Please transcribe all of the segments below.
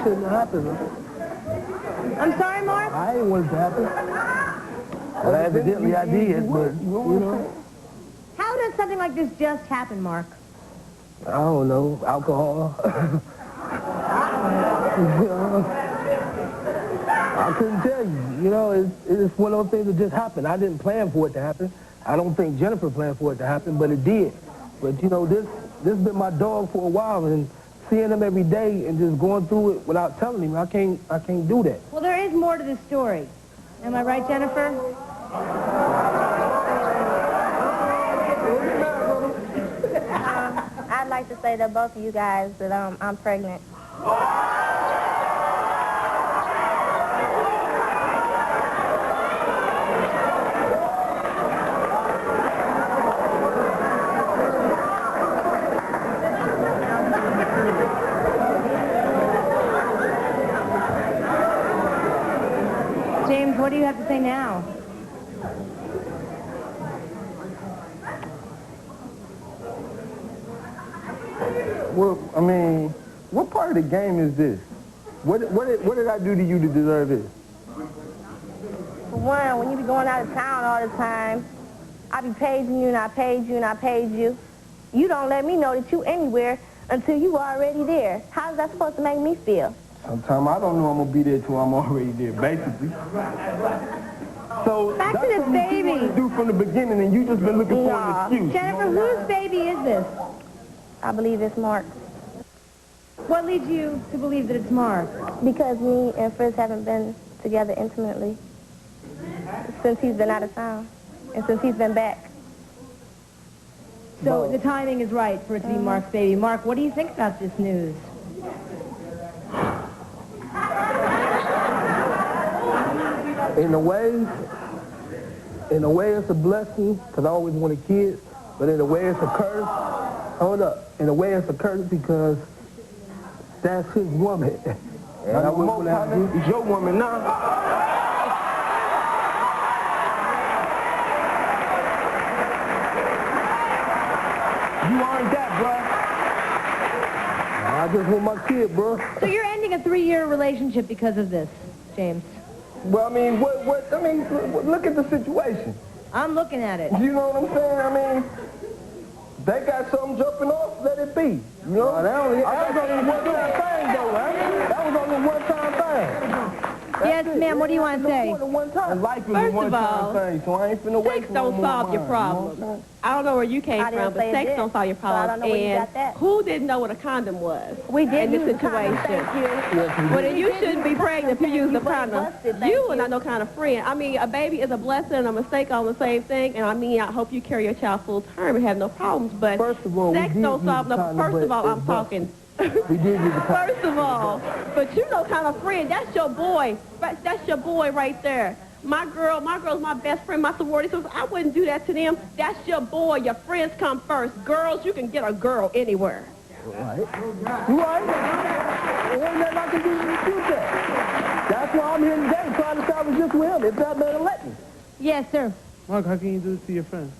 shouldn't have happened. I'm sorry, Mark? I ain't want it to happen. Well, evidently I did, but, you know. How does something like this just happen, Mark? I don't know. Alcohol. I couldn't tell you. You know, it's one of those things that just happened. I didn't plan for it to happen. I don't think Jennifer planned for it to happen, but it did. But, you know, this has been my dog for a while, and seeing him every day and just going through it without telling him, I can't do that. Well, there is more to the story. Am I right, Jennifer? I'd like to say to both of you guys that I'm pregnant. James, what do you have to say now? Well, I mean, what part of the game is this? What did I do to you to deserve this? For one, when you be going out of town all the time, I be paging you and I page you and I page you. You don't let me know that you anywhere until you already there. How's that supposed to make me feel? Sometimes I don't know I'm going to be there till I'm already there, basically. So Back to that's this something baby. you wanted to do from the beginning, and you just been looking for an excuse. Jennifer, whose baby is this? I believe it's Mark. What leads you to believe that it's Mark? Because me and Fritz haven't been together intimately since he's been out of town and since he's been back. So the timing is right for it to be Mark's baby. Mark, what do you think about this news? In a way it's a blessing, because I always wanted kids, but in a way it's a curse. Hold up. In a way it's a curse because that's his woman. And I wouldn't want to have to. It's your woman now. You earned that, bro. I just want my kid, bro. So you're ending a 3-year relationship because of this, James? Well, I mean, look at the situation. I'm looking at it. You know what I'm saying? I mean, they got something jumping off, let it be. You know? That was only a one-time thing, though, man. That was only a one-time thing. Yes, ma'am, what do you want to say? Life is a First of one-time all, thing, so I ain't finna wait Sex for don't no solve more your wine, problem. you know what I'm saying? I don't know where you came I didn't from, but say it sex did. don't solve your So I don't problem. know where you And got that. who didn't know what a condom was? We did in this use a condom, situation. thank you. Well, then you shouldn't be pregnant if you use the You ain't condom. busted, thank You are you. not no kind of friend. I mean, a baby is a blessing and a mistake on the same thing. And I mean, I hope you carry your child full term and have no problems. But First of all, sex we did don't use solve the no. condom, First of but all, I'm it's talking. We did use the condom. First of all, but you no kind of friend. That's your boy. That's your boy right there. My girl's my best friend, my sorority sister. I wouldn't do that to them. That's your boy. Your friends come first. Girls, you can get a girl anywhere. Right. You right. There ain't nothing I can do to refute that. That's why I'm here today, trying to salvage this with him, if that man will let me. Yes, sir. Mark, how can you do this to your friend?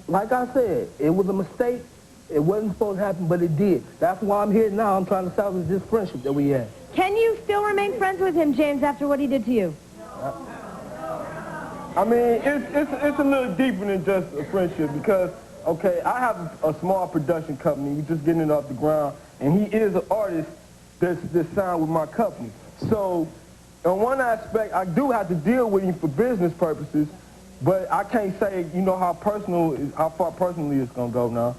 Like I said, it was a mistake. It wasn't supposed to happen, but it did. That's why I'm here now. I'm trying to salvage this friendship that we had. Can you still remain friends with him, James, after what he did to you? I mean, it's a little deeper than just a friendship because, okay, I have a small production company. We're just getting it off the ground, and he is an artist that's signed with my company. So, on one aspect, I do have to deal with him for business purposes, but I can't say, you know, how far personally it's going to go now.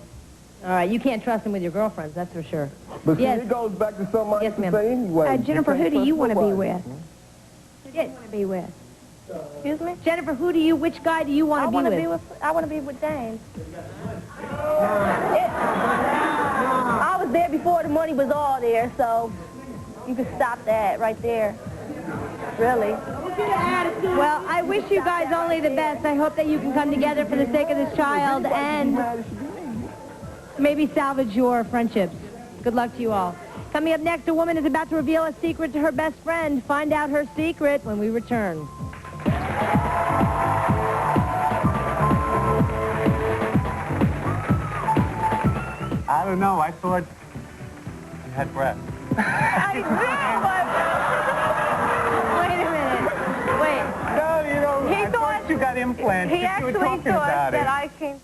All right, you can't trust him with your girlfriends, that's for sure. But see, Yes. it goes back to something I Yes, used to ma'am. say anyway. Jennifer, who do you want to be with? Who do you want to be with? Excuse me? Jennifer, which guy do you want to be with? I want to be with James. I was there before the money was all there, so you can stop that right there. Really. Well, I wish you guys only the best. I hope that you can come together for the sake of this child and maybe salvage your friendships. Good luck to you all. Coming up next, a woman is about to reveal a secret to her best friend. Find out her secret when we return. I don't know. I thought you had breath. I do, Wait a minute. Wait. No, you know, I thought you got implants. he You were actually talking thought about that it. I came...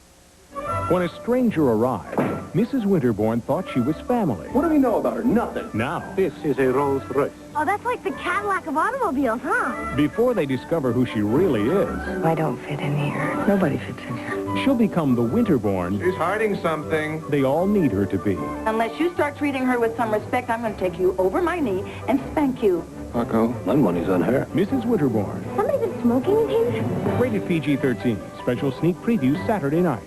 When a stranger arrived, Mrs. Winterbourne thought she was family. What do we know about her? Nothing. Now, This is a Rolls Royce. Oh, that's like the Cadillac of automobiles, huh? before they discover who she really is, I don't fit in here. Nobody fits in here. she'll become the Winterbourne She's hiding something. they all need her to be. Unless you start treating her with some respect, I'm going to take you over my knee and spank you. Paco, my money's on her. Mrs. Winterbourne, Somebody been smoking in here? rated PG-13. Special sneak preview Saturday night.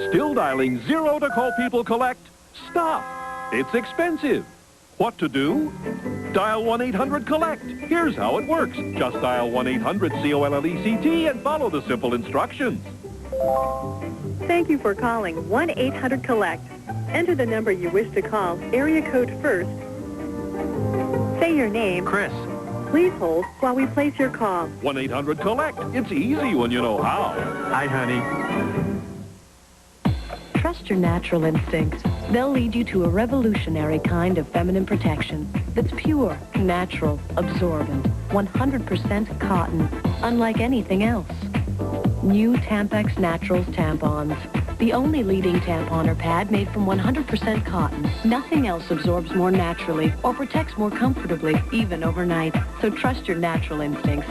Still dialing 0 to call people collect? Stop. It's expensive. What to do? Dial 1-800-COLLECT. Here's how it works. Just dial 1-800-COLLECT and follow the simple instructions. Thank you for calling 1-800-COLLECT. Enter the number you wish to call, area code first. Say your name. Chris. Please hold while we place your call. 1-800-COLLECT. It's easy when you know how. Hi, honey. Trust your natural instincts. They'll lead you to a revolutionary kind of feminine protection that's pure, natural, absorbent, 100% cotton, unlike anything else. New Tampax Naturals tampons. The only leading tampon or pad made from 100% cotton. Nothing else absorbs more naturally or protects more comfortably, even overnight. So trust your natural instincts.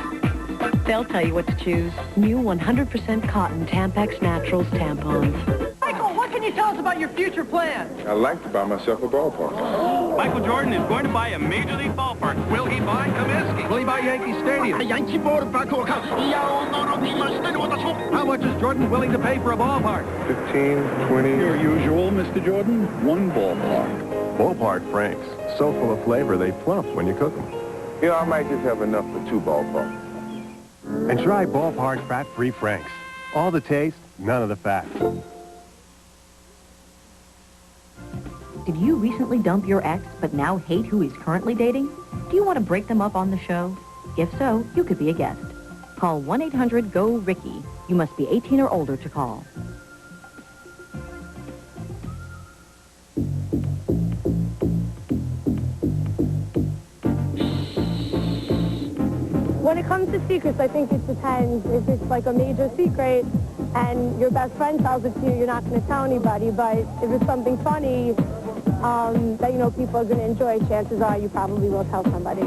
They'll tell you what to choose. New 100% cotton Tampax Naturals tampons. Michael, what can you tell us about your future plans? I'd like to buy myself a ballpark. Michael Jordan is going to buy a Major League ballpark. Will he buy Comiskey? Will he buy Yankee Stadium? How much is Jordan willing to pay for a ballpark? 15, 20. Your usual, Mr. Jordan. One ballpark. Ballpark Franks. So full of flavor, they plump when you cook them. You know, I might just have enough for 2 ballparks. And try Ballpark Fat-Free Franks. All the taste, none of the fat. Did you recently dump your ex but now hate who he's currently dating? Do you want to break them up on the show? If so, you could be a guest. Call 1-800-GO-RICKY. You must be 18 or older to call. When it comes to secrets, I think it depends. If it's like a major secret and your best friend tells it to you, you're not going to tell anybody. But if it's something funny that you know people are going to enjoy, chances are you probably will tell somebody.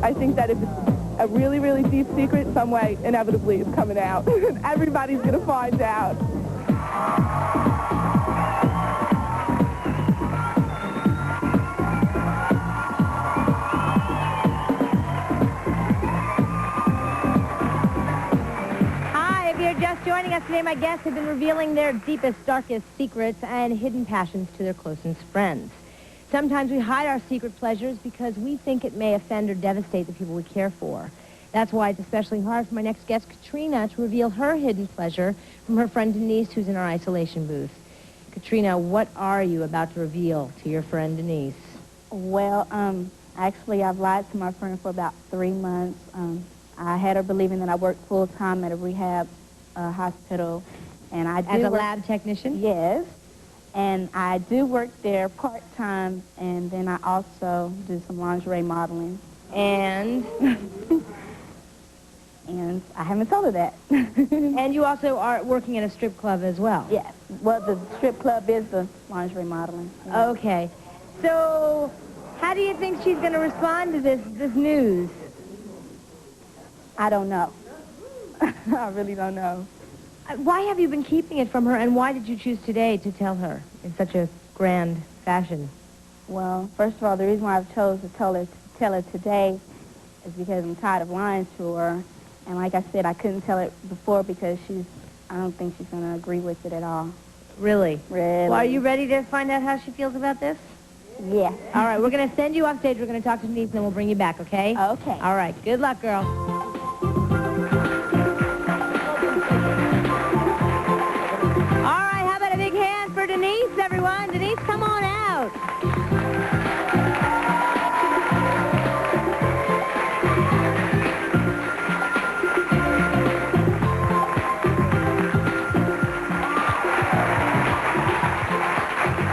I think that if it's a really, really deep secret, some way inevitably it's coming out. Everybody's going to find out. Just joining us today, my guests have been revealing their deepest, darkest secrets and hidden passions to their closest friends. Sometimes we hide our secret pleasures because we think it may offend or devastate the people we care for. That's why it's especially hard for my next guest, Katrina, to reveal her hidden pleasure from her friend Denise, who's in our isolation booth. Katrina, what are you about to reveal to your friend Denise? Well, actually, I've lied to my friend for about 3 months. I had her believing that I worked full-time at a rehab hospital, and I do as a lab technician? Yes, and I do work there part-time, and then I also do some lingerie modeling. And? And I haven't told her that. And you also are working at a strip club as well? Yes. Well, the strip club is the lingerie modeling. Yeah. Okay. So, how do you think she's going to respond to this news? I don't know. I really don't know. Why have you been keeping it from her, and why did you choose today to tell her in such a grand fashion? Well, first of all, the reason why I've chosen to tell her today is because I'm tired of lying to her. And like I said, I couldn't tell it before because I don't think she's going to agree with it at all. Really? Really. Well, are you ready to find out how she feels about this? Yeah. All right, we're going to send you off stage. We're going to talk to Denise, and then we'll bring you back, okay? Okay. All right. Good luck, girl. Denise, everyone. Denise, come on out.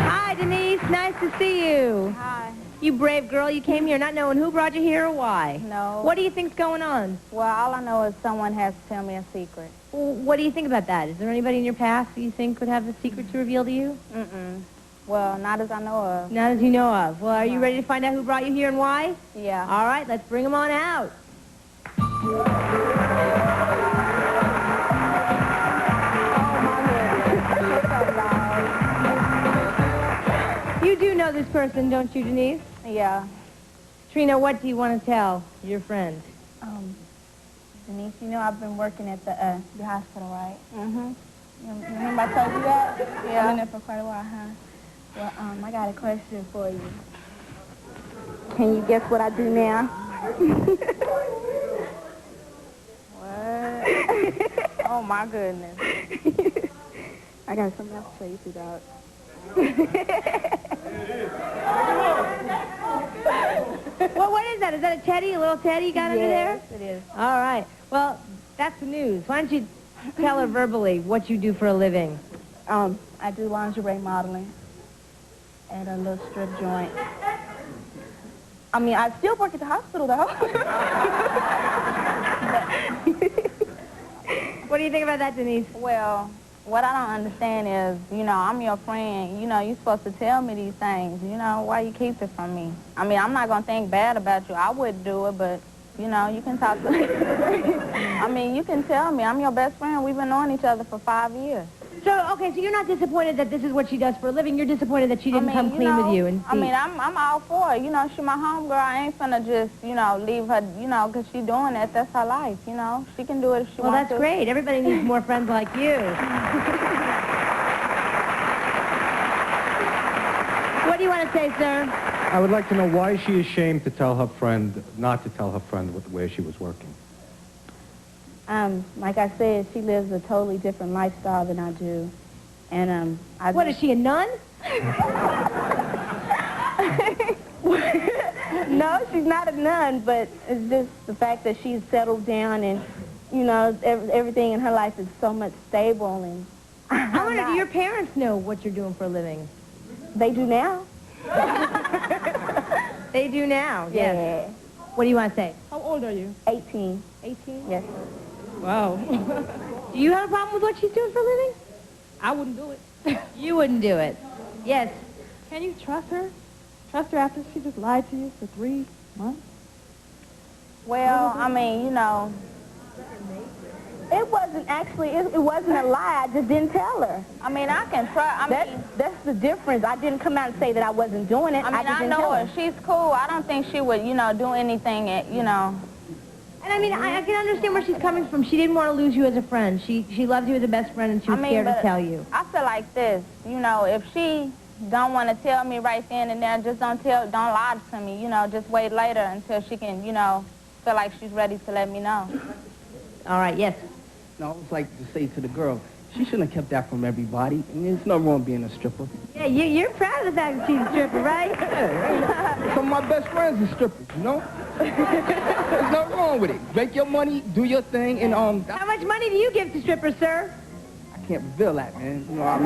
Hi, Denise. Nice to see you. Hi. You brave girl, you came here not knowing who brought you here or why. No. What do you think's going on? Well, all I know is someone has to tell me a secret. Well, what do you think about that? Is there anybody in your past that you think could have a secret to reveal to you? Well, not as I know of. Not as you know of. Well, are you ready to find out who brought you here and why? Yeah. All right, let's bring them on out. You do know this person, don't you, Denise? Yeah. Trina, what do you want to tell your friend? Denise, you know I've been working at the hospital, right? Mm-hmm. Remember I told you that? Yeah. I've been there for quite a while, huh? Well, I got a question for you. Can you guess what I do now? What? Oh, my goodness. I got something else to tell you, sweetheart. Well, what is that? Is that a teddy, a little teddy you got under there? Yes, it is. All right. Well, that's the news. Why don't you tell her verbally what you do for a living? I do lingerie modeling at a little strip joint. I mean, I still work at the hospital, though. What do you think about that, Denise? Well, what I don't understand is, you know, I'm your friend. You know, you're supposed to tell me these things. You know, why you keep it from me? I mean, I'm not going to think bad about you. I wouldn't do it, but, you know, you can talk to me. I mean, you can tell me. I'm your best friend. We've been knowing each other for 5 years. So, okay, so you're not disappointed that this is what she does for a living. You're disappointed that she didn't come clean with you and see. I mean, I'm all for it. You know, she my homegirl. I ain't finna just, you know, leave her, you know, because she's doing that. That's her life, you know. She can do it if she wants to. Well, that's great. Everybody needs more friends like you. What do you want to say, sir? I would like to know why she is ashamed to tell her friend, not to tell her friend where she was working. Like I said, she lives a totally different lifestyle than I do. And, What, is she a nun? No, she's not a nun, but it's just the fact that she's settled down and, you know, everything in her life is so much stable. And I wonder, do your parents know what you're doing for a living? They do now. They do now, Yeah. yes. What do you want to say? How old are you? 18. 18? Yes. Wow. Do you have a problem with what she's doing for a living? I wouldn't do it. You wouldn't do it. Yes. Can you trust her? Trust her after she just lied to you for 3 months? Well, I mean, you know, it wasn't actually, it wasn't a lie. I just didn't tell her. I mean, I can try. That's the difference. I didn't come out and say that I wasn't doing it. I mean, I know her. She's cool. I don't think she would, you know, do anything, you know. And I mean, I can understand where she's coming from. She didn't want to lose you as a friend. She loves you as a best friend, and she was scared to tell you. I feel like this, you know, if she don't want to tell me right then and there, just don't lie to me, you know, just wait later until she can, you know, feel like she's ready to let me know. All right, yes. No, I would like to say to the girl, she shouldn't have kept that from everybody. I mean, there's nothing wrong with being a stripper. Yeah, you're proud of the fact that she's a stripper, right? Yeah, some of my best friends are strippers, you know? There's nothing wrong with it. Make your money, do your thing, and How much money do you give to strippers, sir? I can't reveal that, man. You know,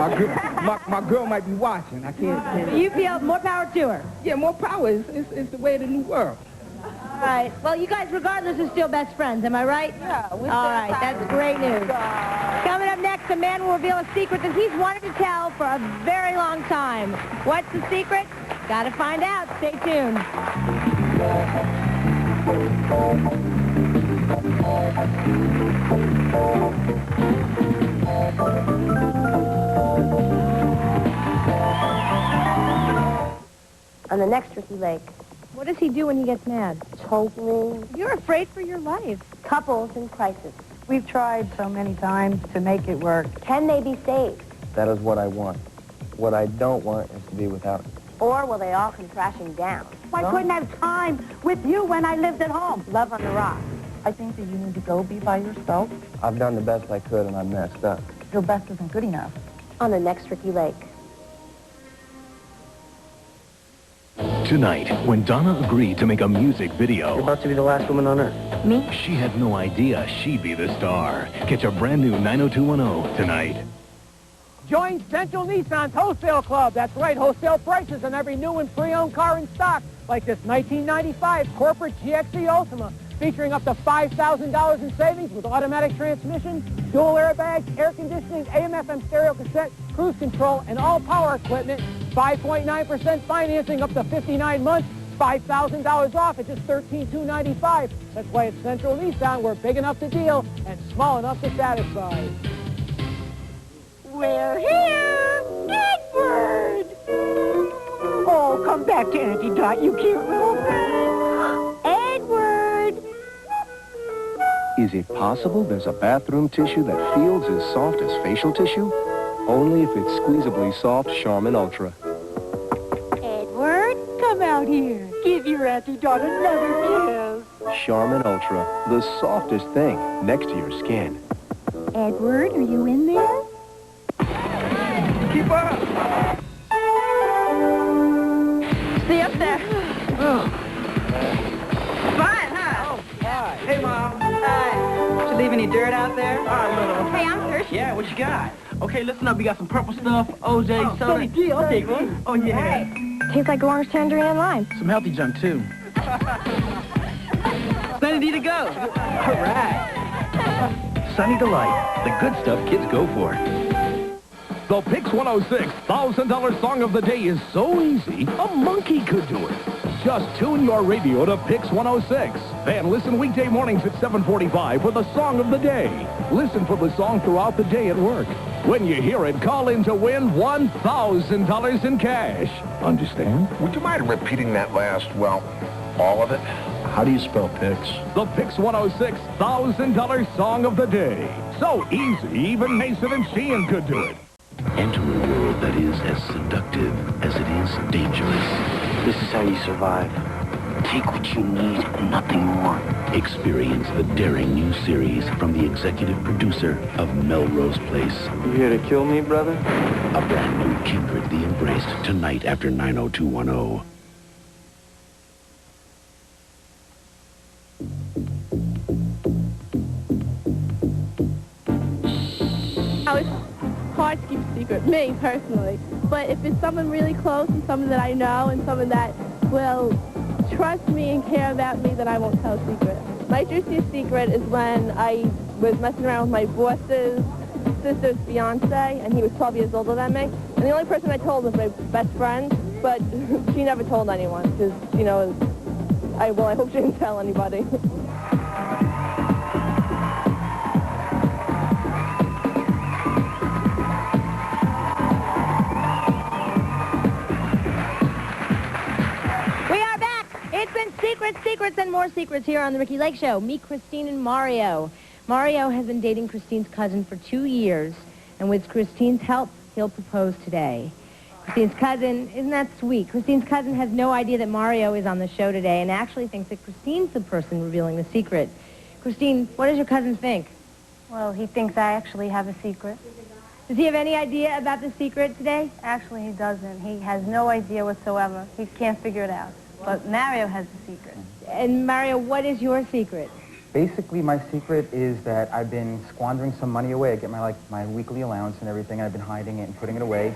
my girl might be watching. I can't. You feel more power to her? Yeah, more power. It's the way of the new world. All right. Well, you guys, regardless, are still best friends. Am I right? Yeah. All right. That's great news. Coming up next, a man will reveal a secret that he's wanted to tell for a very long time. What's the secret? Got to find out. Stay tuned. On the next Ricki Lake. What does he do when he gets mad? Totally. You're afraid for your life. Couples in crisis. We've tried so many times to make it work. Can they be saved? That is what I want. What I don't want is to be without it. Or will they all come crashing down? I couldn't have time with you when I lived at home. Love on the rocks. I think that you need to go be by yourself. I've done the best I could and I messed up. Your best isn't good enough. On the next Ricki Lake. Tonight, when Donna agreed to make a music video... You're about to be the last woman on Earth. Me? She had no idea she'd be the star. Catch a brand new 90210 tonight. Join Central Nissan's Wholesale Club. That's right, wholesale prices on every new and pre-owned car in stock, like this 1995 corporate GXE Ultima, featuring up to $5,000 in savings with automatic transmission, dual airbags, air conditioning, AM/FM stereo cassette, cruise control, and all power equipment. 5.9% financing up to 59 months, $5,000 off at just $13,295. That's why at Central Nissan, we're big enough to deal and small enough to satisfy. We're here! Edward! Oh, come back to Auntie Dot, you cute little thing. Edward! Is it possible there's a bathroom tissue that feels as soft as facial tissue? Only if it's squeezably soft Charmin Ultra. Edward, come out here. Give your Auntie Dot another kiss. Charmin Ultra, the softest thing next to your skin. Edward, are you in there? Keep up! See up there. Fine, huh? Oh, hi. Hey, Mom. Hi. Did you leave any dirt out there? Hey, I'm thirsty. Yeah, what you got? Okay, listen up. We got some purple stuff, OJ, soda. Sonny D, I'll take one. Oh, yeah. Tastes like orange tangerine and lime. Some healthy junk, too. Sunny D to go. All right. Sunny Delight, the good stuff kids go for. The Pix 106 $1,000 Song of the Day is so easy, a monkey could do it. Just tune your radio to Pix 106. Then listen weekday mornings at 7:45 for the Song of the Day. Listen for the song throughout the day at work. When you hear it, call in to win $1,000 in cash. Understand? Would you mind repeating that last, well, all of it? How do you spell Pix? The Pix 106 $1,000 Song of the Day. So easy, even Mason and Sheehan could do it. Enter a world that is as seductive as it is dangerous. This is how you survive. Take what you need and nothing more. Experience the daring new series from the executive producer of Melrose Place. You here to kill me, brother? A brand new Kindred the Embraced tonight after 90210. It's hard to keep a secret, me personally. But if it's someone really close and someone that I know and someone that will trust me and care about me, then I won't tell a secret. My juiciest secret is when I was messing around with my boss's sister's fiance, and he was 12 years older than me. And the only person I told was my best friend, but she never told anyone because, you know, I hope she didn't tell anybody. Secrets and more secrets here on the Ricki Lake Show. Meet Christine and Mario. Mario has been dating Christine's cousin for 2 years, and with Christine's help, he'll propose today. Christine's cousin, isn't that sweet? Christine's cousin has no idea that Mario is on the show today and actually thinks that Christine's the person revealing the secret. Christine, what does your cousin think? Well, he thinks I actually have a secret. Does he have any idea about the secret today? Actually, he doesn't. He has no idea whatsoever. He can't figure it out. But Mario has the secret. And Mario, what is your secret? Basically, my secret is that I've been squandering some money away. I get my weekly allowance and everything. I've been hiding it and putting it away.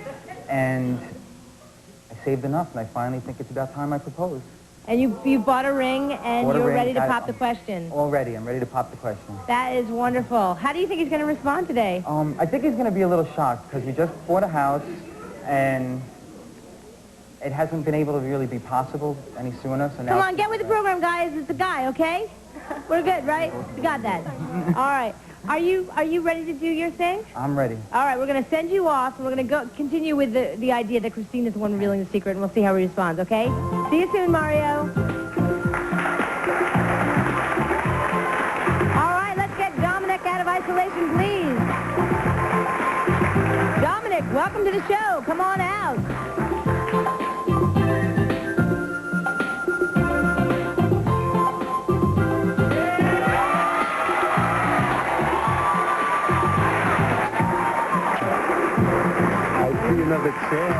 And I saved enough, and I finally think it's about time I propose. And you bought a ring, and you're ready to pop the question. All ready. I'm ready to pop the question. That is wonderful. How do you think he's going to respond today? I think he's going to be a little shocked, because he just bought a house, and it hasn't been able to really be possible any sooner. So now come on, get with the program, guys. It's a guy, okay? We're good, right? We got that. All right. Are you ready to do your thing? I'm ready. All right, we're going to send you off, and we're going to continue with the idea that Christine is the one revealing the secret, and we'll see how he responds, okay? See you soon, Mario. All right, let's get Dominic out of isolation, please. Dominic, welcome to the show. Come on out. Another chair.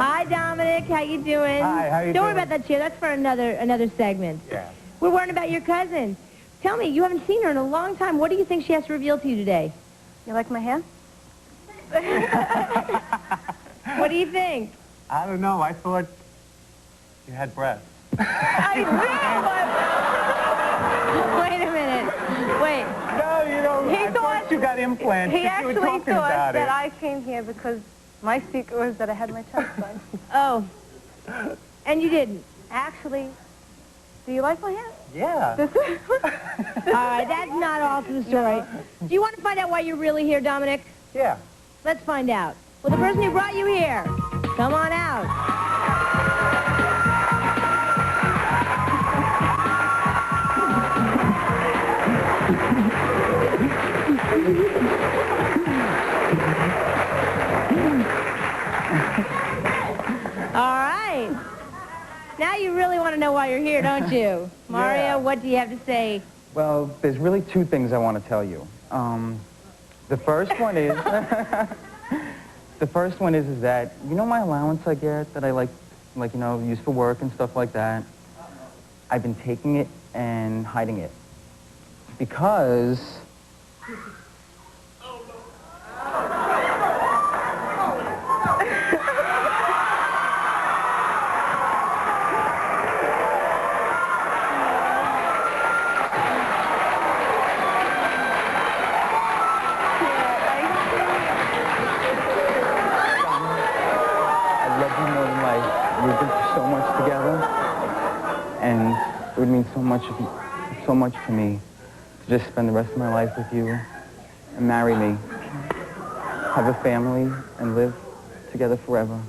Hi, Dominic. How you doing? Hi, how you doing? Don't worry about that chair. That's for another segment. Yeah. We're worrying about your cousin. Tell me, you haven't seen her in a long time. What do you think she has to reveal to you today? You like my hair? What do you think? I don't know. I thought you had breasts. I do, but... Wait a minute. Wait. No, you know, I thought you got implants. He You were actually talking thought about that it. I came here because my secret was that I had my chest done. Oh. And you didn't? Actually, do you like my hair? Yeah. All right, that's not all to the story. Do you want to find out why you're really here, Dominic? Yeah. Let's find out. Well, the person who brought you here, come on out. All right. Now you really want to know why you're here, don't you? Mario, Yeah. what do you have to say? Well, there's really two things I want to tell you. The first one is, is that, you know my allowance I get that I like, you know, use for work and stuff like that? I've been taking it and hiding it. Because... We've been through so much together, and it would mean so much to me to just spend the rest of my life with you and marry me, have a family, and live together forever.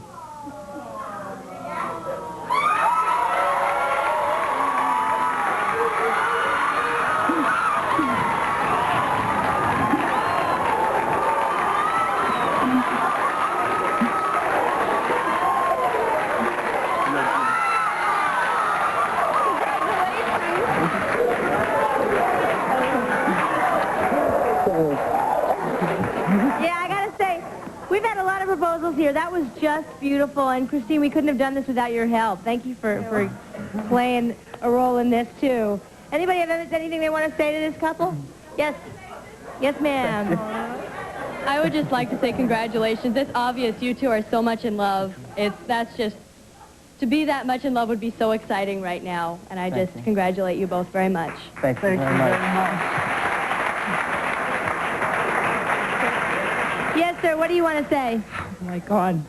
Yeah, I gotta say, we've had a lot of proposals here. That was just beautiful. And Christine, we couldn't have done this without your help. Thank you for playing a role in this, too. Anybody have anything they want to say to this couple? Yes. Yes, ma'am. I would just like to say congratulations. It's obvious you two are so much in love. That's just, to be that much in love would be so exciting right now. And I just congratulate you both very much. Thank you very much. Yes, sir. What do you want to say? Oh my God.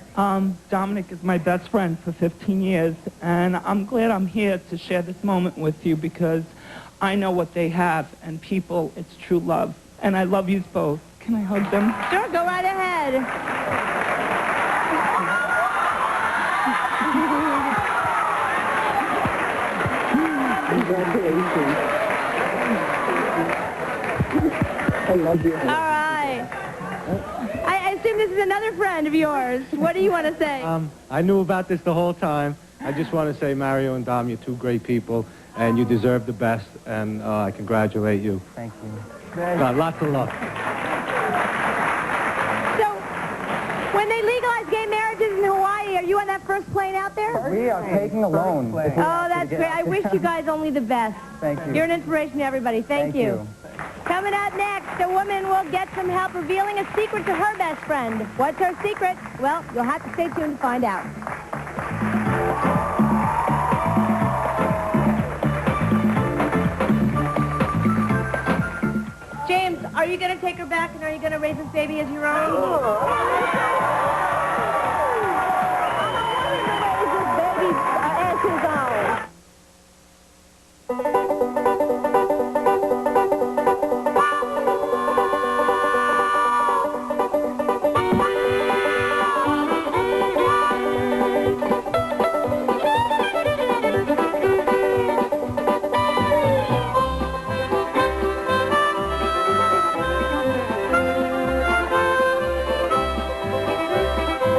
Dominic is my best friend for 15 years, and I'm glad I'm here to share this moment with you because I know what they have, and people, it's true love. And I love you both. Can I hug them? Sure, go right ahead. Congratulations. I love you. All right. I assume this is another friend of yours. What do you want to say? I knew about this the whole time. I just want to say, Mario and Dom, you're two great people, and you deserve the best, and I congratulate you. Thank you. Lots of love. So, when they legalize gay marriages in Hawaii, are you on that first plane out there? We are taking a loan. Oh, that's great. I wish you guys only the best. Thank you. You're an inspiration to everybody. Thank you. Coming up next, a woman will get some help revealing a secret to her best friend. What's her secret? Well, you'll have to stay tuned to find out. James, are you going to take her back and are you going to raise this baby as your own?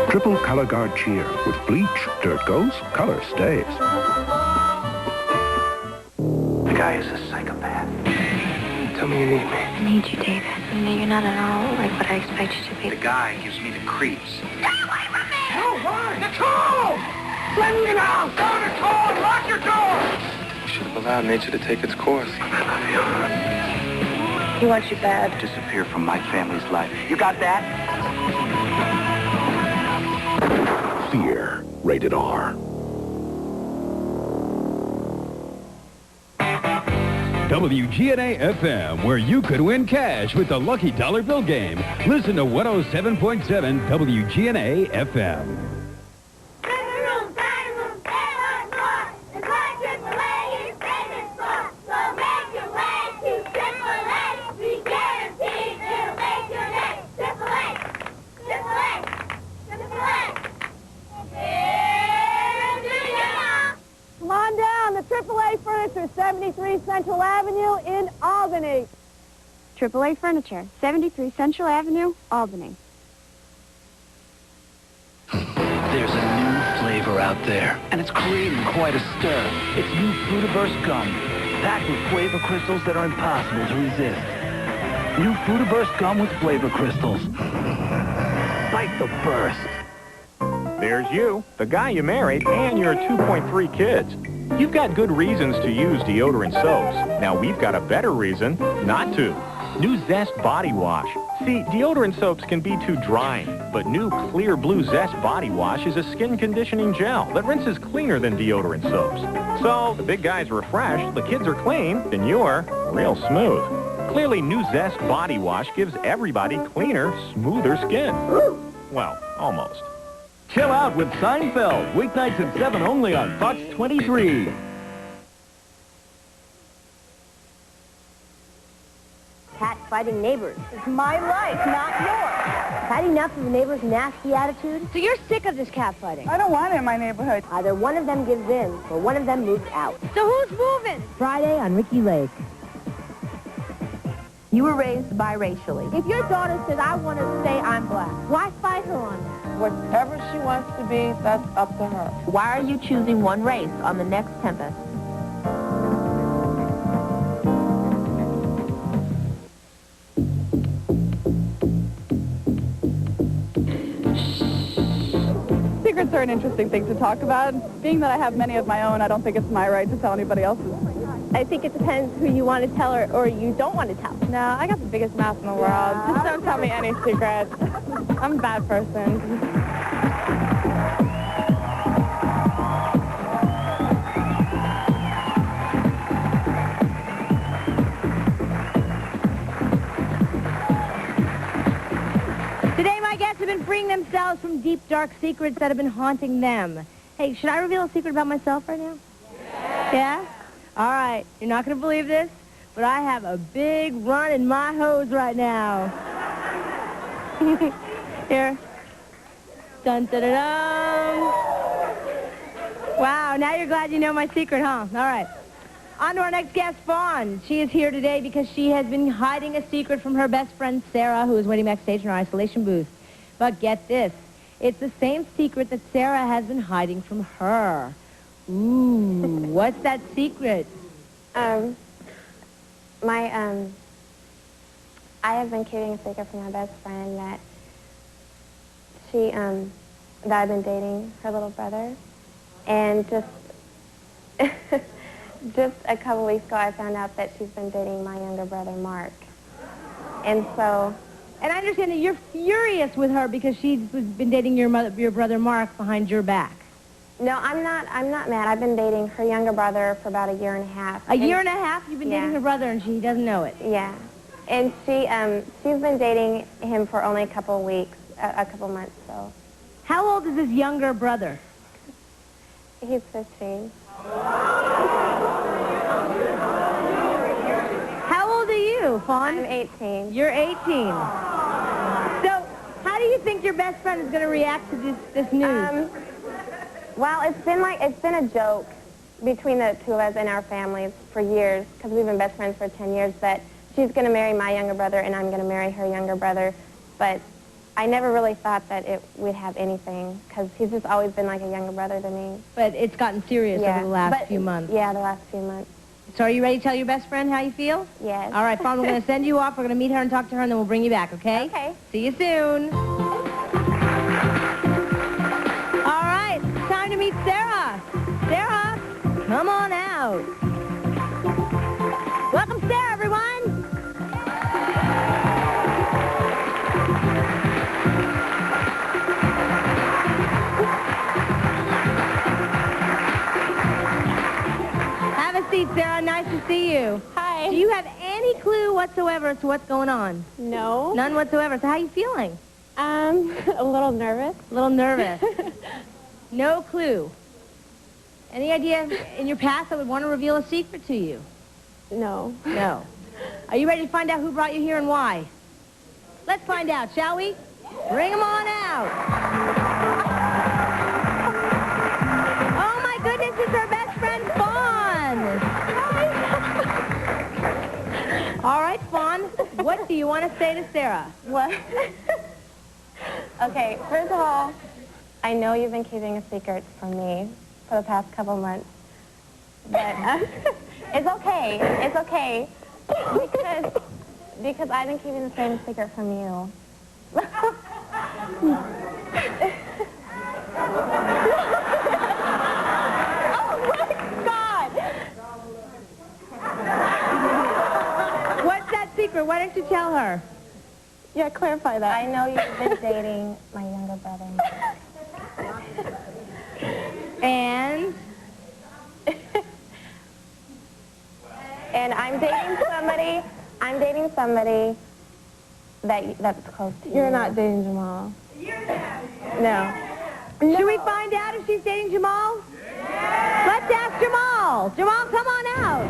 Triple Color Guard Cheer. With bleach, dirt goes, color stays. The guy is a psychopath. Tell me you need me. I need you, David. I know you're not at all like what I expect you to be. The guy gives me the creeps. Stay away from me! Oh, why? Nicole! Let me out! Go, Nicole! Lock your door! You should have allowed nature to take its course. I love you. He wants you bad. Disappear from my family's life. You got that? fear. Rated R. WGNA FM, where you could win cash with the Lucky Dollar Bill game. Listen to 107.7 WGNA FM. Come on down, the AAA Furniture, 73 Central Avenue in Albany. AAA Furniture, 73 Central Avenue, Albany. There's a new flavor out there, and it's creating quite a stir. It's new Fruitaburst gum, packed with flavor crystals that are impossible to resist. New Fruitaburst gum with flavor crystals. Bite the burst. There's you, the guy you married, and your 2.3 kids. You've got good reasons to use deodorant soaps. Now we've got a better reason not to. New Zest Body Wash. See, deodorant soaps can be too drying, but new Clear Blue Zest Body Wash is a skin conditioning gel that rinses cleaner than deodorant soaps. So, the big guy's refreshed, the kids are clean, and you're real smooth. Clearly, new Zest Body Wash gives everybody cleaner, smoother skin. Well, almost. Chill out with Seinfeld, weeknights at 7 only on Fox 23. Cat fighting neighbors. It's my life, not yours. Had enough of the neighbor's nasty attitude? So you're sick of this cat fighting? I don't want it in my neighborhood. Either one of them gives in, or one of them moves out. So who's moving? Friday on Ricki Lake. You were raised biracially. If your daughter says, I want to say I'm black, why fight her on that? Whatever she wants to be, that's up to her. Why are you choosing one race on the next Tempest? Secrets are an interesting thing to talk about. Being that I have many of my own, I don't think it's my right to tell anybody else's. I think it depends who you want to tell or you don't want to tell. No, I got the biggest mouth in the world. Just don't tell me any secrets. I'm a bad person. Today, my guests have been freeing themselves from deep, dark secrets that have been haunting them. Hey, should I reveal a secret about myself right now? Yeah? All right. You're not going to believe this, but I have a big run in my hose right now. Here. Dun, dun, dun, dun. Wow, now you're glad you know my secret, huh? All right. On to our next guest, Fawn. She is here today because she has been hiding a secret from her best friend, Sarah, who is waiting backstage in our isolation booth. But get this. It's the same secret that Sarah has been hiding from her. Ooh, what's that secret? I have been keeping a secret from my best friend that that I've been dating her little brother. And just a couple weeks ago, I found out that she's been dating my younger brother, Mark. And so... And I understand that you're furious with her because she's been dating your brother, Mark, behind your back. No, I'm not mad. I've been dating her younger brother for about a year and a half. A year and a half? You've been dating her brother and she doesn't know it? Yeah. And she's been dating him for only a couple of weeks, a couple months, so. How old is his younger brother? He's 15. How old are you, Fawn? I'm 18. You're 18. So, how do you think your best friend is going to react to this news? Well, it's been a joke between the two of us and our families for years, because we've been best friends for 10 years, that she's going to marry my younger brother and I'm going to marry her younger brother. But I never really thought that we'd have anything, because he's just always been like a younger brother to me. But it's gotten serious over the last few months. Yeah, the last few months. So are you ready to tell your best friend how you feel? Yes. All right, Fawn, we're going to send you off. We're going to meet her and talk to her, and then we'll bring you back, okay? Okay. See you soon. All right, it's time to meet Sarah. Sarah, come on out. Welcome, Sarah, everyone. seat, Sarah. Nice to see you. Hi. Do you have any clue whatsoever as to what's going on? No. None whatsoever. So how are you feeling? A little nervous. A little nervous. No clue. Any idea in your past that would want to reveal a secret to you? No. No. Are you ready to find out who brought you here and why? Let's find out, shall we? Bring them on out. Oh, my goodness, it's our best friend, Fawn. All right, Fawn, what do you want to say to Sarah? What? Okay, first of all, I know you've been keeping a secret from me for the past couple months. But it's okay. It's okay. Because I've been keeping the same secret from you. Oh, my God! What's that secret? Why don't you tell her? Yeah, clarify that. I know you've been dating my younger brother. And? And I'm dating somebody that's close to you. You're not dating Jamal. No. Should we find out if she's dating Jamal? Yeah. Let's ask Jamal. Jamal, come on out.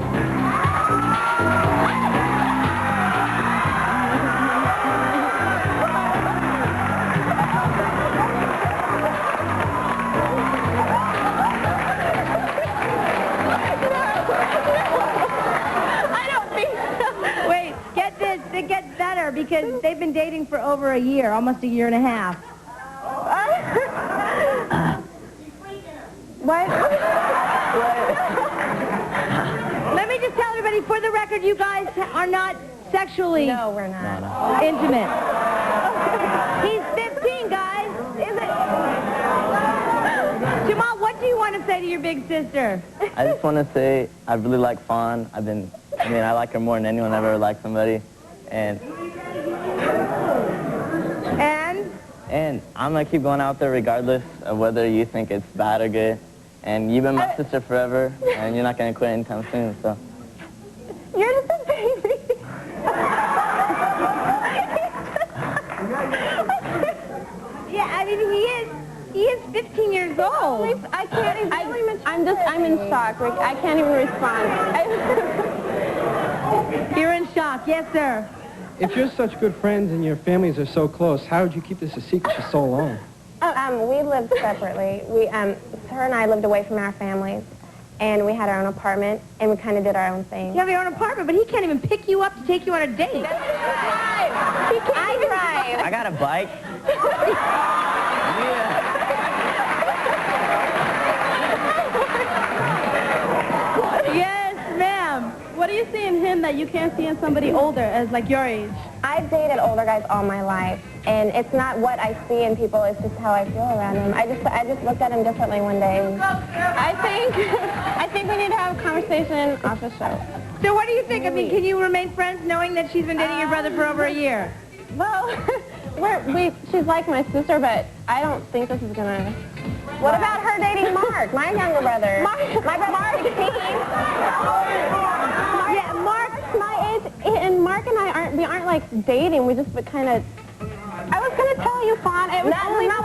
It gets better because they've been dating for over a year, almost a year and a half. What? Let me just tell everybody, for the record, you guys are not sexually No, we're not. intimate. He's 15, guys. Is it? Jamal, what do you want to say to your big sister? I just want to say I really like Fawn. I like her more than anyone ever liked somebody. And I'm going to keep going out there regardless of whether you think it's bad or good. And you've been my sister forever, and you're not going to quit anytime soon, so. You're just a baby. Yeah, I mean, he is 15 years old. I can't even, I'm in shock, Rick. I can't even respond. You're in shock. Yes, sir. If you're such good friends and your families are so close, how would you keep this a secret for so long? We lived separately. Her and I lived away from our families, and we had our own apartment, and we kind of did our own thing. You have your own apartment, but he can't even pick you up to take you on a date. He can't drive. I got a bike. Yes, ma'am. What do you see in him that you can't see in somebody older, as like your age? I've dated older guys all my life, and it's not what I see in people, it's just how I feel around them. I just looked at him differently one day. I think we need to have a conversation off the show. So what do you think? I mean, can you remain friends knowing that she's been dating your brother for over a year? Well, she's like my sister, but I don't think this is gonna. What about her dating Mark, my younger brother? My brother's 16. Yeah, Mark's my age, and Mark and I aren't like dating. We just kind of. I was gonna tell you, Fawn. It was only not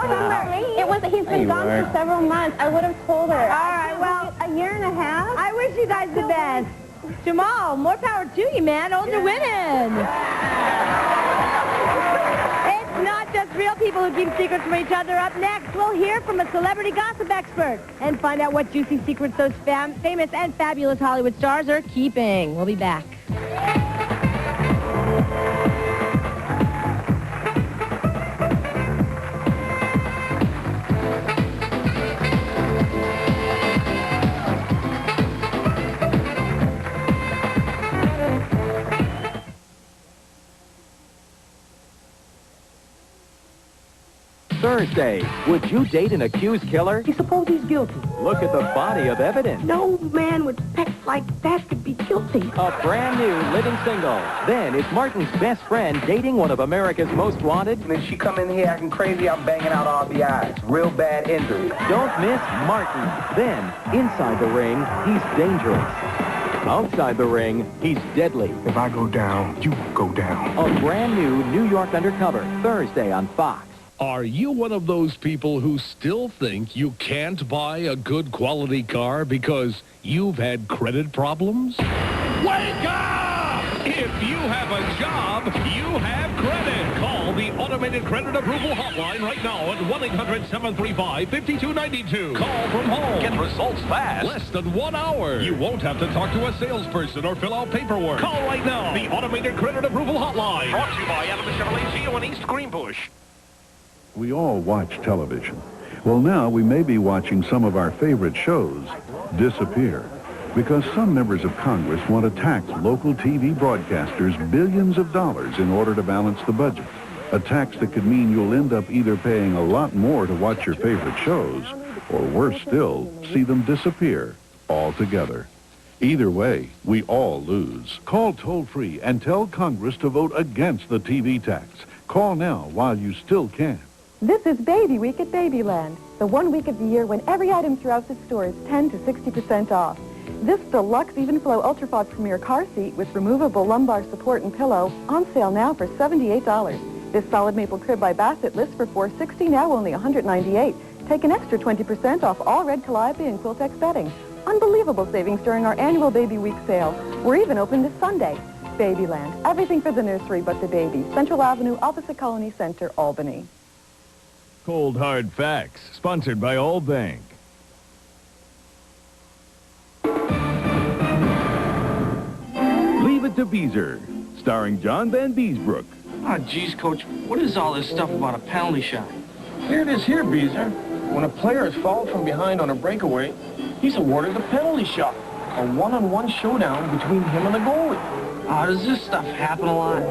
he's been gone for several months. I would have told her. All right, well, a year and a half. I wish you guys the best. Jamal, more power to you, man. Older women. It's not just real people who keep secrets from each other. Up next, we'll hear from a celebrity gossip expert and find out what juicy secrets those famous and fabulous Hollywood stars are keeping. We'll be back. Thursday, would you date an accused killer? You suppose he's guilty? Look at the body of evidence. No man with specs like that could be guilty. A brand new living single. Then it's Martin's best friend dating one of America's most wanted. And then she come in here acting crazy, I'm banging out RBIs. Real bad injury. Don't miss Martin. Then, inside the ring, he's dangerous. Outside the ring, he's deadly. If I go down, you go down. A brand new New York Undercover, Thursday on Fox. Are you one of those people who still think you can't buy a good quality car because you've had credit problems? Wake up! If you have a job, you have credit. Call the Automated Credit Approval Hotline right now at 1-800-735-5292. Call from home. Get results fast. Less than 1 hour. You won't have to talk to a salesperson or fill out paperwork. Call right now. The Automated Credit Approval Hotline. Brought to you by Adams Chevrolet Geo in East Greenbush. We all watch television. Well, now we may be watching some of our favorite shows disappear because some members of Congress want to tax local TV broadcasters billions of dollars in order to balance the budget. A tax that could mean you'll end up either paying a lot more to watch your favorite shows or, worse still, see them disappear altogether. Either way, we all lose. Call toll-free and tell Congress to vote against the TV tax. Call now while you still can. This is Baby Week at Babyland, the 1 week of the year when every item throughout the store is 10 to 60% off. This deluxe Even Flow Ultraflow Premier car seat with removable lumbar support and pillow on sale now for $78. This solid maple crib by Bassett lists for $460, now only $198. Take an extra 20% off all red calliope and Quiltex bedding. Unbelievable savings during our annual Baby Week sale. We're even open this Sunday. Babyland, everything for the nursery but the baby. Central Avenue, opposite Colony Center, Albany. Cold Hard Facts, sponsored by Old Bank. Leave It to Beezer, starring John Van Beesbrook. Ah, geez, Coach, what is all this stuff about a penalty shot? Here it is here, Beezer. When a player is fouled from behind on a breakaway, he's awarded a penalty shot. A one-on-one showdown between him and the goalie. Ah, does this stuff happen a lot?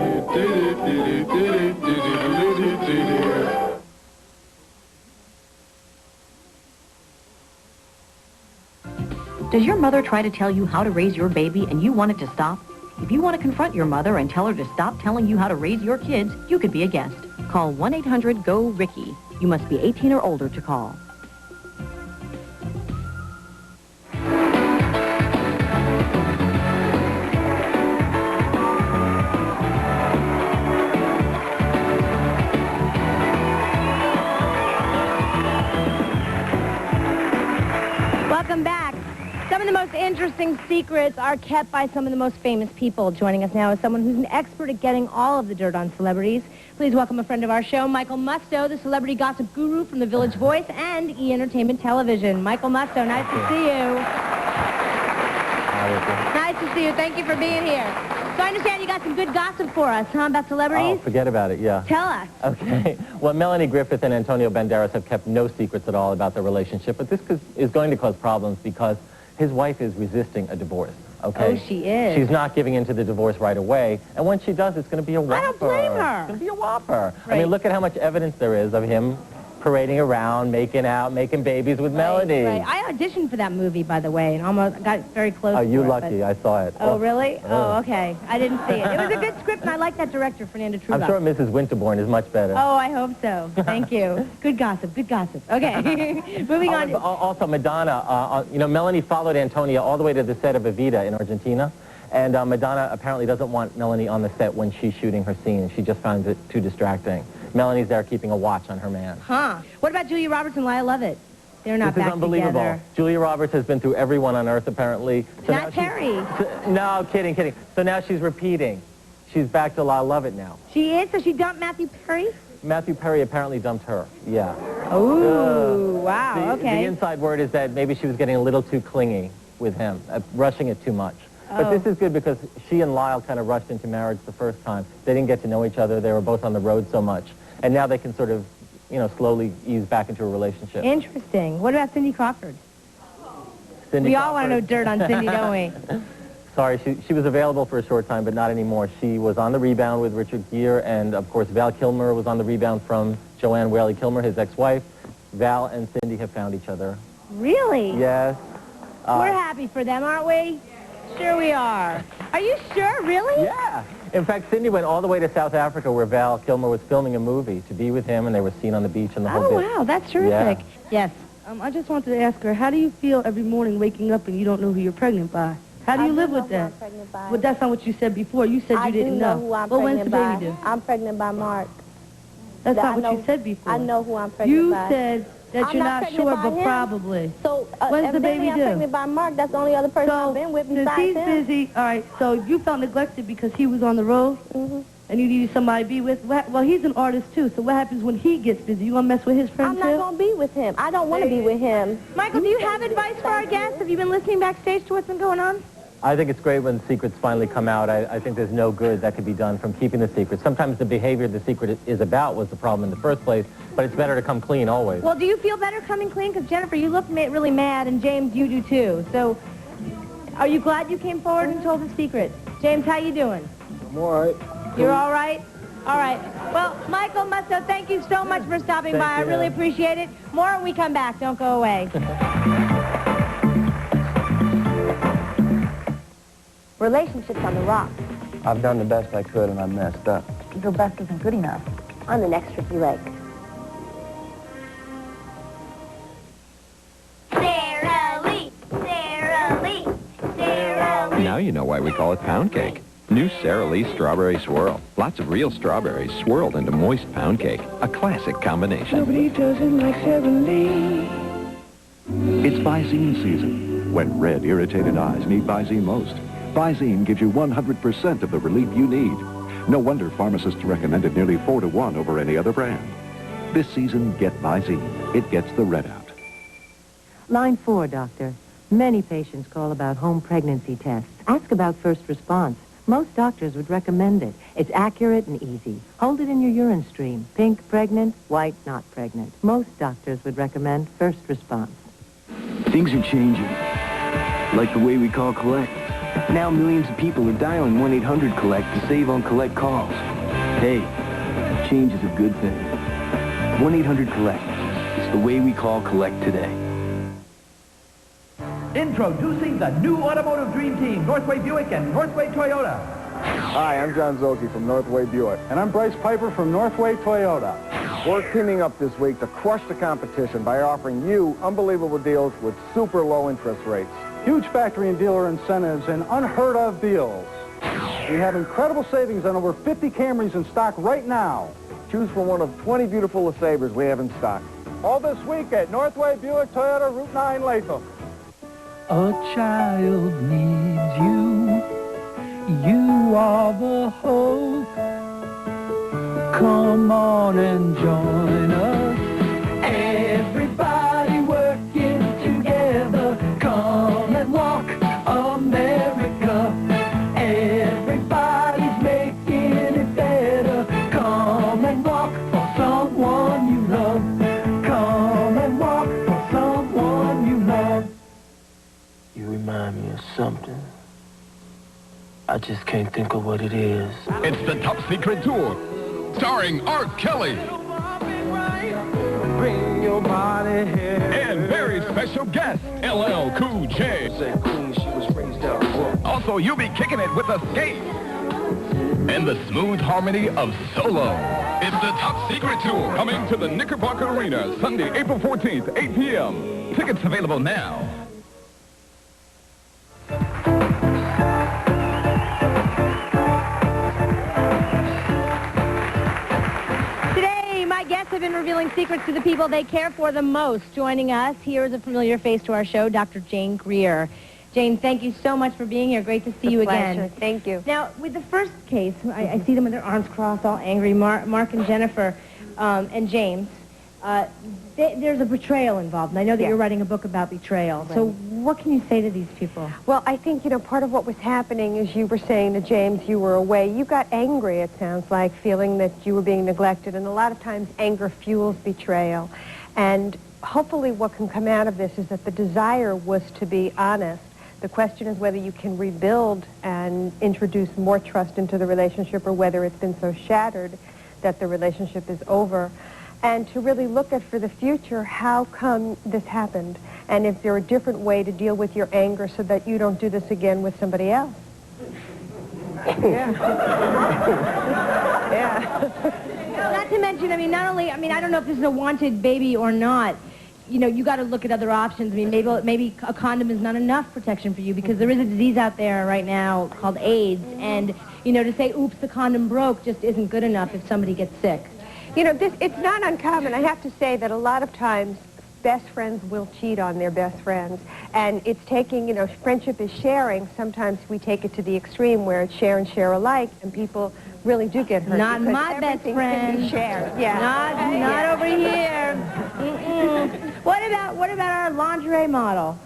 Does your mother try to tell you how to raise your baby and you want it to stop? If you want to confront your mother and tell her to stop telling you how to raise your kids, you could be a guest. Call 1-800-GO-RICKY. You must be 18 or older to call. Welcome back. Some of the most interesting secrets are kept by some of the most famous people. Joining us now is someone who's an expert at getting all of the dirt on celebrities. Please welcome a friend of our show, Michael Musto, the celebrity gossip guru from The Village Voice and E! Entertainment Television. Michael Musto, nice to see you. Nice to see you. Thank you for being here. So I understand you got some good gossip for us, huh, about celebrities? Oh, forget about it, yeah. Tell us. Okay. Well, Melanie Griffith and Antonio Banderas have kept no secrets at all about their relationship, but this is going to cause problems because his wife is resisting a divorce, okay? Oh, she is. She's not giving in to the divorce right away, and when she does, it's going to be a whopper. I don't blame her. It's going to be a whopper. Right. I mean, look at how much evidence there is of him parading around, making out, making babies with Melody. Right. I auditioned for that movie, by the way, and almost got very close Oh, to you it, lucky. I saw it. Oh, really? Oh, okay. I didn't see it. It was a good script, and I like that director, Fernando Truba. I'm sure Mrs. Winterbourne is much better. Oh, I hope so. Thank you. Good gossip. Good gossip. Okay. Moving on. Also, Madonna, you know, Melanie followed Antonia all the way to the set of Evita in Argentina, and Madonna apparently doesn't want Melanie on the set when she's shooting her scene. She just finds it too distracting. Melanie's there keeping a watch on her man. Huh. What about Julia Roberts and Lyle Lovett? They're not This back is unbelievable. together. Julia Roberts has been through everyone on earth, apparently. So Not Terry. No, kidding. So now she's repeating. She's back to Lyle Lovett now. She is? So she dumped Matthew Perry? Matthew Perry apparently dumped her. Yeah. Oh, wow. Okay. The inside word is that maybe she was getting a little too clingy with him, rushing it too much. But this is good because she and Lyle kind of rushed into marriage the first time. They didn't get to know each other. They were both on the road so much. And now they can sort of, you know, slowly ease back into a relationship. Interesting. What about Cindy Crawford? Cindy we Crawford. all want to know dirt on Cindy, don't we? Sorry, she was available for a short time, but not anymore. She was on the rebound with Richard Gere, and of course Val Kilmer was on the rebound from Joanne Whaley Kilmer, his ex-wife. Val and Cindy have found each other. Really? Yes. We're happy for them, aren't we? Sure we are. Are you sure? Really? Yeah. In fact, Cindy went all the way to South Africa where Val Kilmer was filming a movie to be with him, and they were seen on the beach and the whole Oh, bit. wow. That's terrific. Yeah. Yes. I just wanted to ask her, how do you feel every morning waking up and you don't know who you're pregnant by? How do you live with that? Well, that's not what you said before. You said you didn't know. Who I'm Well, when's the pregnant baby by. due? I'm pregnant by Mark. That's not what you said before. I know who I'm pregnant You by. said that I'm you're not not pregnant sure, by but him. probably. So, When's the baby I'm due? pregnant by Mark. That's the only other person I've been with Since besides he's him. busy, all right, so you felt neglected because he was on the road? Mm-hmm. And you needed somebody to be with? Well, he's an artist, too, so what happens when he gets busy? You gonna mess with his friends, I'm not going to be with him. I don't want to be with him. Michael, do you have advice for our guests? Have you been listening backstage to what's been going on? I think it's great when secrets finally come out. I think there's no good that could be done from keeping the secret. Sometimes the behavior the secret is about was the problem in the first place, but it's better to come clean always. Well, do you feel better coming clean? Because, Jennifer, you look really mad, and James, you do, too. So, are you glad you came forward and told the secret? James, how you doing? I'm all right. You're all right? All right. Well, Michael Musto, thank you so much for stopping by. I really appreciate it. More when we come back. Don't go away. Relationships on the rocks. I've done the best I could, and I messed up. Your best isn't good enough. On the next Ricki Lake. Sara Lee, Sara Lee, Sara Lee. Now you know why we call it pound cake. New Sara Lee Strawberry Swirl. Lots of real strawberries swirled into moist pound cake. A classic combination. Nobody does it like Sara Lee. It's Visine season, when red, irritated eyes need Visine most. Visine gives you 100% of the relief you need. No wonder pharmacists recommend it nearly 4 to 1 over any other brand. This season, get Visine. It gets the red out. Line 4, doctor. Many patients call about home pregnancy tests. Ask about first response. Most doctors would recommend it. It's accurate and easy. Hold it in your urine stream. Pink, pregnant, white, not pregnant. Most doctors would recommend first response. Things are changing, like the way we call collect. Now millions of people are dialing 1-800-COLLECT to save on collect calls. Hey, change is a good thing. 1-800-COLLECT. It's the way we call collect today. Introducing the new automotive dream team, Northway Buick and Northway Toyota. Hi, I'm John Zolke from Northway Buick. And I'm Bryce Piper from Northway Toyota. We're teaming up this week to crush the competition by offering you unbelievable deals with super low interest rates. Huge factory and dealer incentives and unheard of deals. We have incredible savings on over 50 Camrys in stock right now. Choose from one of 20 beautiful LeSabres we have in stock. All this week at Northway Buick Toyota Route 9 Latham. A child needs you. You are the hope. Come on and join us. Everybody working together. Come and walk America. Everybody's making it better. Come and walk for someone you love. Come and walk for someone you love. You remind me of something. I just can't think of what it is. It's the Top Secret Tour, starring Art Kelly. Bring your body here. And very special guest, LL Cool J. Also, you'll be kicking it with a skate. And the smooth harmony of solo. It's the Top Secret Tour, coming to the Knickerbocker Arena, Sunday, April 14th, 8 p.m. Tickets available now. My guests have been revealing secrets to the people they care for the most. Joining us, here is a familiar face to our show, Dr. Jane Greer. Jane, thank you so much for being here. Great to see you again. Thank you. Now, with the first case, I see them with their arms crossed, all angry, Mark and Jennifer and James. There's a betrayal involved, and I know that you're writing a book about betrayal. Right. So what can you say to these people? Well, I think, part of what was happening, as you were saying to James, you were away. You got angry, it sounds like, feeling that you were being neglected, and a lot of times anger fuels betrayal. And hopefully what can come out of this is that the desire was to be honest. The question is whether you can rebuild and introduce more trust into the relationship, or whether it's been so shattered that the relationship is over. And to really look at, for the future, how come this happened? And is there a different way to deal with your anger so that you don't do this again with somebody else? Yeah. Yeah. Not to mention, not only, I don't know if this is a wanted baby or not. you know, you got to look at other options. I mean, maybe a condom is not enough protection for you because there is a disease out there right now called AIDS, and, you know, to say, oops, the condom broke just isn't good enough if somebody gets sick. You know, it's not uncommon. I have to say that a lot of times best friends will cheat on their best friends. And it's taking, you know, friendship is sharing. Sometimes we take it to the extreme where it's share and share alike, and people really do get hurt. Not my best friend. Can be shared. Yeah. Not over here. What about our lingerie model?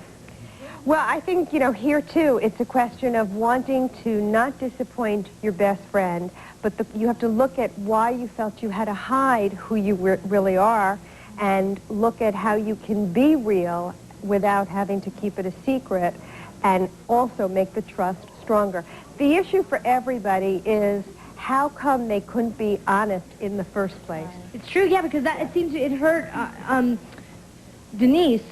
Well, I think, you know, here too, it's a question of wanting to not disappoint your best friend, but you have to look at why you felt you had to hide who you really are, and look at how you can be real without having to keep it a secret, and also make the trust stronger. The issue for everybody is how come they couldn't be honest in the first place? It's true, yeah, because it hurt Denise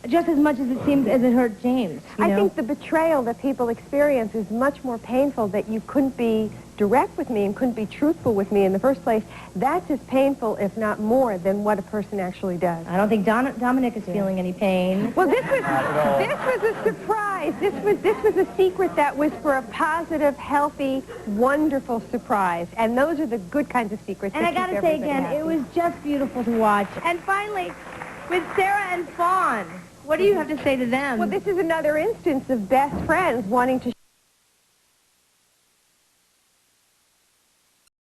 just as much as it hurt James. I think the betrayal that people experience is much more painful, that you couldn't be direct with me and couldn't be truthful with me in the first place. That's as painful, if not more, than what a person actually does. I don't think Dominic is feeling any pain. Well, this was a surprise. This was a secret that was for a positive, healthy, wonderful surprise. And those are the good kinds of secrets. And I got to say again, it was just beautiful to watch. And finally, with Sarah and Fawn, what do you have to say to them? Well, this is another instance of best friends wanting to